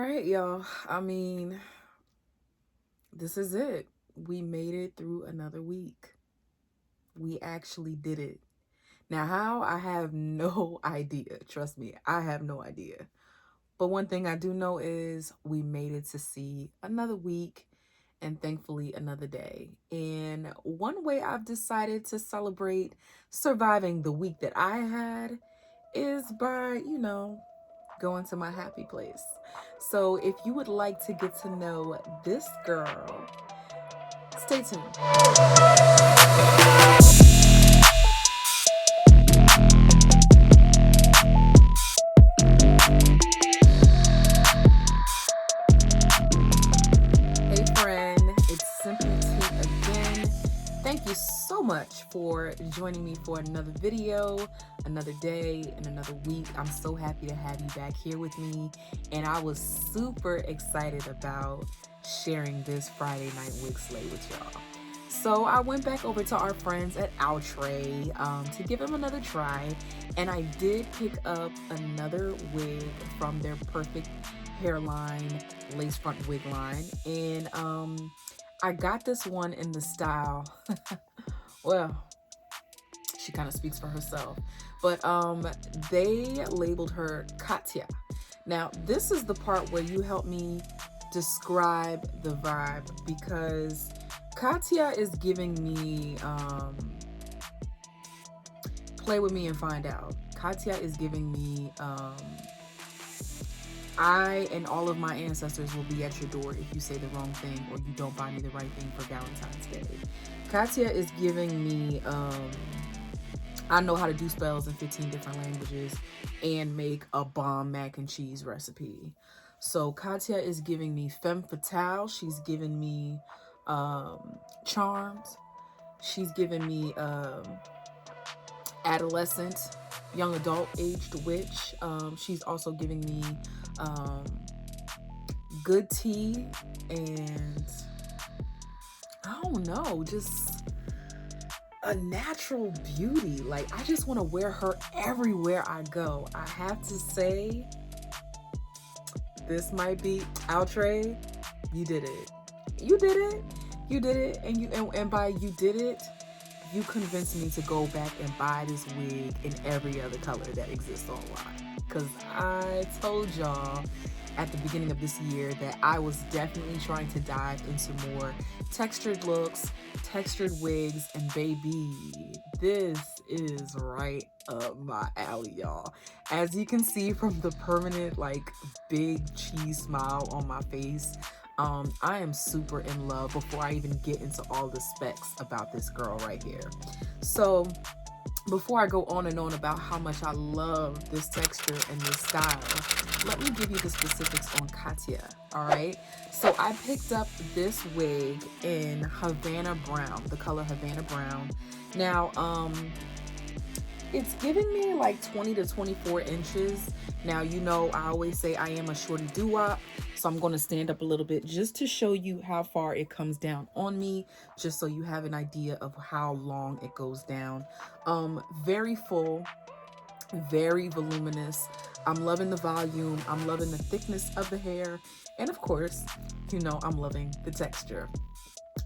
right, y'all. I mean, this is it. We made it through another week. We actually did it. Now, how? I have no idea. Trust me, I have no idea. But one thing I do know is we made it to see another week and thankfully another day. And one way I've decided to celebrate surviving the week that I had is by, going to my happy place. So if you would like to get to know this girl, stay tuned. Hey friend, it's Simply Tea again. Thank you so much for joining me for another video, another day, and another week. I'm so happy to have you back here with me, and I was super excited about sharing this Friday night wig slay with y'all. So I went back over to our friends at Outre to give them another try, and I did pick up another wig from their Perfect Hairline lace front wig line, and I got this one in the style well, she kind of speaks for herself, but they labeled her Katya. Now this is the part where you help me describe the vibe, because Katya is giving me play with me and find out. Katya is giving me I and all of my ancestors will be at your door if you say the wrong thing or you don't buy me the right thing for Valentine's Day. Katya is giving me I know how to do spells in 15 different languages and make a bomb mac and cheese recipe. So Katya is giving me femme fatale. She's giving me charms. She's giving me adolescent, young adult aged witch. She's also giving me good tea, and I don't know, just a natural beauty. Like, I just want to wear her everywhere I go. I have to say, this might be Outre. You did it. You did it. You did it. And by you did it, you convinced me to go back and buy this wig in every other color that exists online. Because I told y'all at the beginning of this year that I was definitely trying to dive into more textured looks, textured wigs, and baby, this is right up my alley, y'all. As you can see from the permanent, like, big cheese smile on my face, I am super in love before I even get into all the specs about this girl right here. So before I go on and on about how much I love this texture and this style, let me give you the specifics on Katya, all right? So I picked up this wig in Havana Brown, the color Havana Brown. Now, it's giving me like 20 to 24 inches. Now, you know, I always say I am a shorty doo-wop, so I'm going to stand up a little bit just to show you how far it comes down on me, just so you have an idea of how long it goes down. Very full, very voluminous. I'm loving the volume. I'm loving the thickness of the hair. And of course, you know, I'm loving the texture.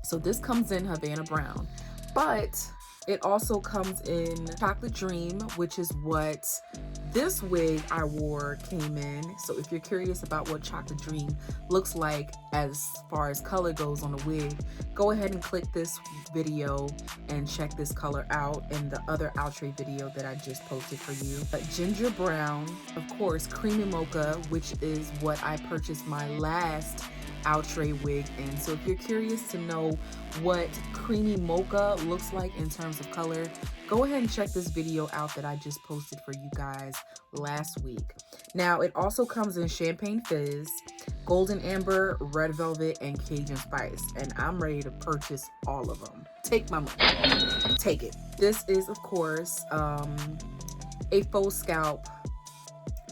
So this comes in Havana Brown, but it also comes in Chocolate Dream, which is what this wig I wore came in. So if you're curious about what Chocolate Dream looks like as far as color goes on a wig, go ahead and click this video and check this color out and the other Outre video that I just posted for you. But Ginger Brown, of course, Creamy Mocha, which is what I purchased my last Outre wig in. So if you're curious to know what Creamy Mocha looks like in terms of color, go ahead and check this video out that I just posted for you guys last week. Now, it also comes in Champagne Fizz, Golden Amber, Red Velvet, and Cajun Spice, and I'm ready to purchase all of them. Take my money. Take it. This is, of course, a faux scalp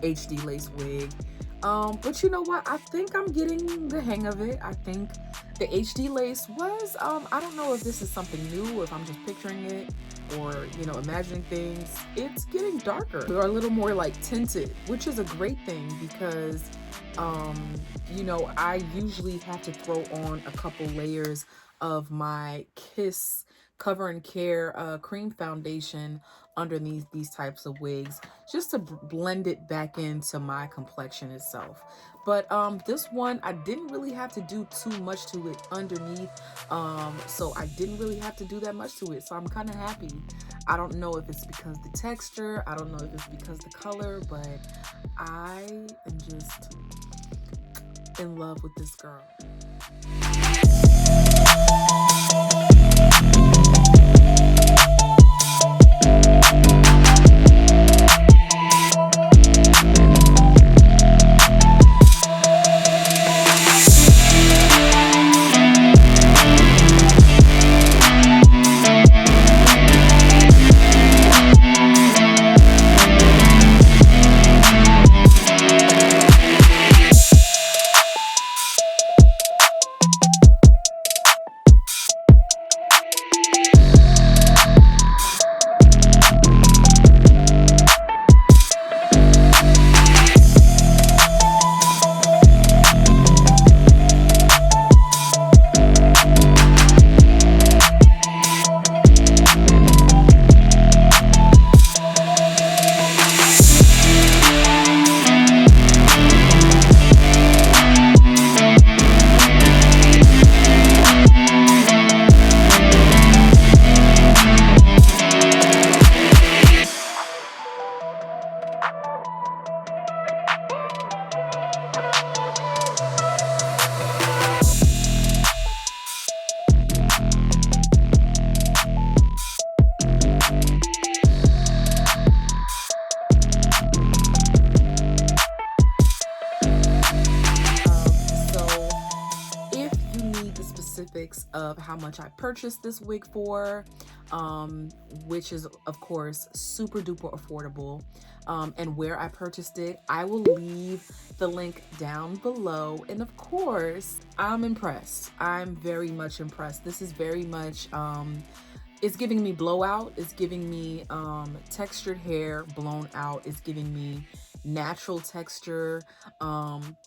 HD lace wig. But you know what? I think I'm getting the hang of it. I think the HD lace was, I don't know if this is something new or if I'm just picturing it, or, you know, imagining things, it's getting darker or a little more like tinted, which is a great thing because, you know, I usually have to throw on a couple layers of my Kiss Cover and Care cream foundation underneath these types of wigs just to blend it back into my complexion itself. But this one, I didn't really have to do too much to it underneath, so I didn't really have to do that much to it, so I'm kind of happy. I don't know if it's because the texture, I don't know if it's because the color, but I am just in love with this girl. Of how much I purchased this wig for, which is of course super duper affordable, and where I purchased it, I will leave the link down below. And of course, I'm impressed. I'm very much impressed. This is very much it's giving me blowout, it's giving me textured hair blown out, it's giving me natural texture.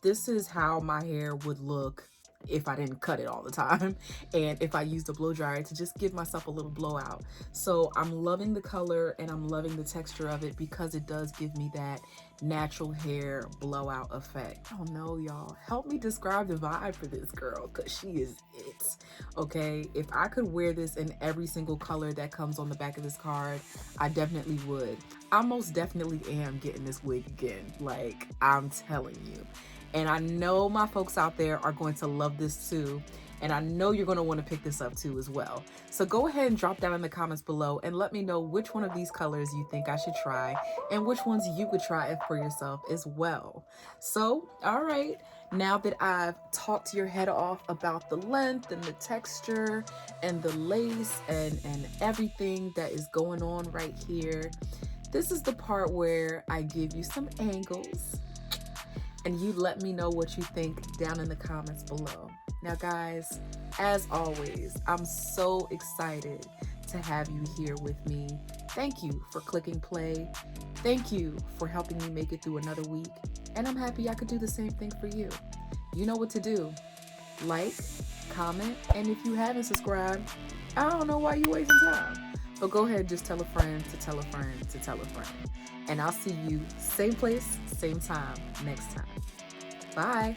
This is how my hair would look if I didn't cut it all the time and if I used a blow dryer to just give myself a little blowout. So I'm loving the color and I'm loving the texture of it because it does give me that natural hair blowout effect. Oh no, y'all, help me describe the vibe for this girl because she is it. Okay, if I could wear this in every single color that comes on the back of this card, I definitely would. I most definitely am getting this wig again, like I'm telling you. And I know my folks out there are going to love this too. And I know you're going to want to pick this up too as well. So go ahead and drop down in the comments below and let me know which one of these colors you think I should try and which ones you could try for yourself as well. So, all right, now that I've talked your head off about the length and the texture and the lace and everything that is going on right here, this is the part where I give you some angles. And you let me know what you think down in the comments below. Now guys, as always, I'm so excited to have you here with me. Thank you for clicking play. Thank you for helping me make it through another week. And I'm happy I could do the same thing for you. You know what to do. Like, comment, and if you haven't subscribed, I don't know why you're wasting time. But go ahead and just tell a friend to tell a friend to tell a friend. And I'll see you same place, same time next time. Bye.